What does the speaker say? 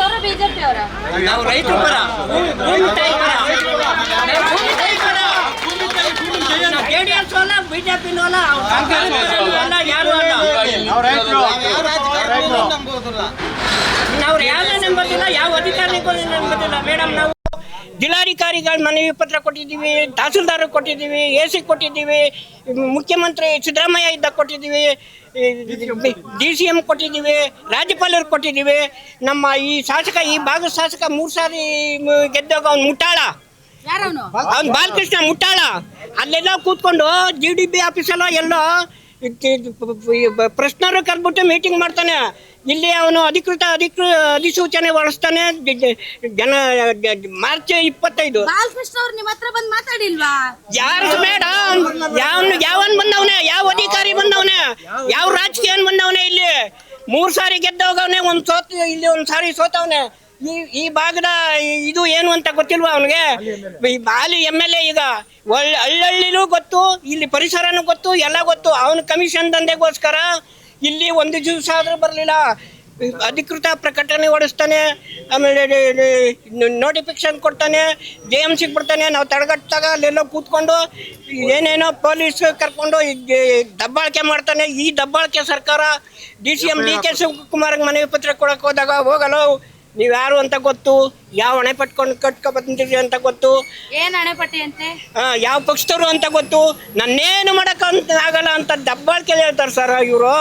ಅವರ ಬಿಜೆಪಿ ಅವರ ನಾವು ರೈತರ ಪರ, ಭೂಮಿ ತಾಯಿ ಪರ, ನಾವು ಭೂಮಿ ತಾಯಿ ಪರ. ನಾವು JDS ಅಲ್ಲ, ಬಿಜೆಪಿ ಅಲ್ಲ, ಕಾಂಗ್ರೆಸ್ ಅಲ್ಲ, ಯಾರು ಅಲ್ಲ. ನಾವು ಯಾರೇ ನಂಬೋದಿಲ್ಲ, ಯಾವ ಅಧಿಕಾರಿಗಳು ನಂಬೋದಿಲ್ಲ ಮೇಡಮ್. ನಾವು ಜಿಲ್ಲಾಧಿಕಾರಿಗಳ ಮನವಿ ಪತ್ರ ಕೊಟ್ಟಿದ್ದೀವಿ, ತಹಸೀಲ್ದಾರ್ ಕೊಟ್ಟಿದ್ದೀವಿ, AC ಕೊಟ್ಟಿದ್ದೀವಿ, ಮುಖ್ಯಮಂತ್ರಿ ಸಿದ್ದರಾಮಯ್ಯ ಇದ್ದಾಗ ಕೊಟ್ಟಿದ್ದೀವಿ, DCM ಕೊಟ್ಟಿದ್ದೀವಿ, ರಾಜ್ಯಪಾಲರು ಕೊಟ್ಟಿದ್ದೀವಿ. ನಮ್ಮ ಈ ಶಾಸಕ, ಈ ಭಾಗದ ಶಾಸಕ 3 ಸಾರಿ ಗೆದ್ದಾಗ ಅವ್ನು ಮುಟ್ಟಾಳ, ಅವ್ನು ಬಾಲಕೃಷ್ಣ ಮುಟ್ಟಾಳ. ಅಲ್ಲೆಲ್ಲ ಕೂತ್ಕೊಂಡು GDP ಆಫೀಸಲ್ಲ ಎಲ್ಲ ಪ್ರಶ್ನರು ಕರೆದ್ಬಿಟ್ಟು ಮೀಟಿಂಗ್ ಮಾಡ್ತಾನೆ. ಇಲ್ಲಿ ಅವನು ಅಧಿಸೂಚನೆ ಹೊರಡಿಸ್ತಾನೆ. ಮಾರ್ಚ್ 25 ಬಾಲಕೃಷ್ಣ ಅವ್ರು ನಿಮ್ಮ ಹತ್ರ ಬಂದು ಮಾತಾಡಿಲ್ವಾ? ಯಾರು ಮೇಡಮ್? ಯಾವನ್ ಬಂದವನೆ? ಯಾವ ಅಧಿಕಾರಿ ಬಂದವನೆ? ಯಾವ ರಾಜಕೀಯನ್ ಬಂದವನೆ? ಇಲ್ಲಿ 3 ಸಾರಿ ಗೆದ್ದವನೇ, ಇಲ್ಲಿ 1 ಸಾರಿ ಸೋತವನೆ. ಈ ಭಾಗದ ಇದು ಏನು ಅಂತ ಗೊತ್ತಿಲ್ವಾ ಅವನಿಗೆ? ಹಾಲಿ MLA ಈಗ ಹಳ್ಳಿನೂ ಗೊತ್ತು, ಇಲ್ಲಿ ಪರಿಸರನೂ ಗೊತ್ತು, ಎಲ್ಲ ಗೊತ್ತು. ಅವನು ಕಮಿಷನ್ ದಂಧೆಗೋಸ್ಕರ ಇಲ್ಲಿ 1 ದಿವಸ ಆದ್ರೂ ಬರಲಿಲ್ಲ. ಅಧಿಕೃತ ಪ್ರಕಟಣೆ ಹೊಡಿಸ್ತಾನೆ, ಆಮೇಲೆ ನೋಟಿಫಿಕೇಶನ್ ಕೊಡ್ತಾನೆ, JMCಗೆ ಬಿಡ್ತಾನೆ. ನಾವು ತಡೆಗಟ್ಟಾಗ ಅಲ್ಲೆಲ್ಲ ಕೂತ್ಕೊಂಡು ಏನೇನೋ ಪೊಲೀಸ್ ಕರ್ಕೊಂಡು ದಬ್ಬಾಳಿಕೆ ಮಾಡ್ತಾನೆ. ಈ ದಬ್ಬಾಳಿಕೆ ಸರ್ಕಾರ DCM DK ಶಿವಕುಮಾರ್ಗೆ ಮನವಿ ಪತ್ರ ಕೊಡಕ್ಕೆ ಹೋದಾಗ, ಹೋಗಲು ನೀವು ಯಾರು ಅಂತ ಗೊತ್ತು, ಯಾವ ಹಣೆ ಪಟ್ಕೊಂಡು ಕಟ್ಕೊಬಂದಿರಿ ಅಂತ ಗೊತ್ತು, ಏನ್ ಹಣೆಪಟ್ಟಿ ಅಂತೆ, ಯಾವ ಪಕ್ಷದವರು ಅಂತ ಗೊತ್ತು, ನನ್ನೇನು ಮಾಡಕ್ ಆಗಲ್ಲ ಅಂತ ದಬ್ಬಾಳಿಕೆ ಹೇಳ್ತಾರೆ ಸರ್ ಇವರು.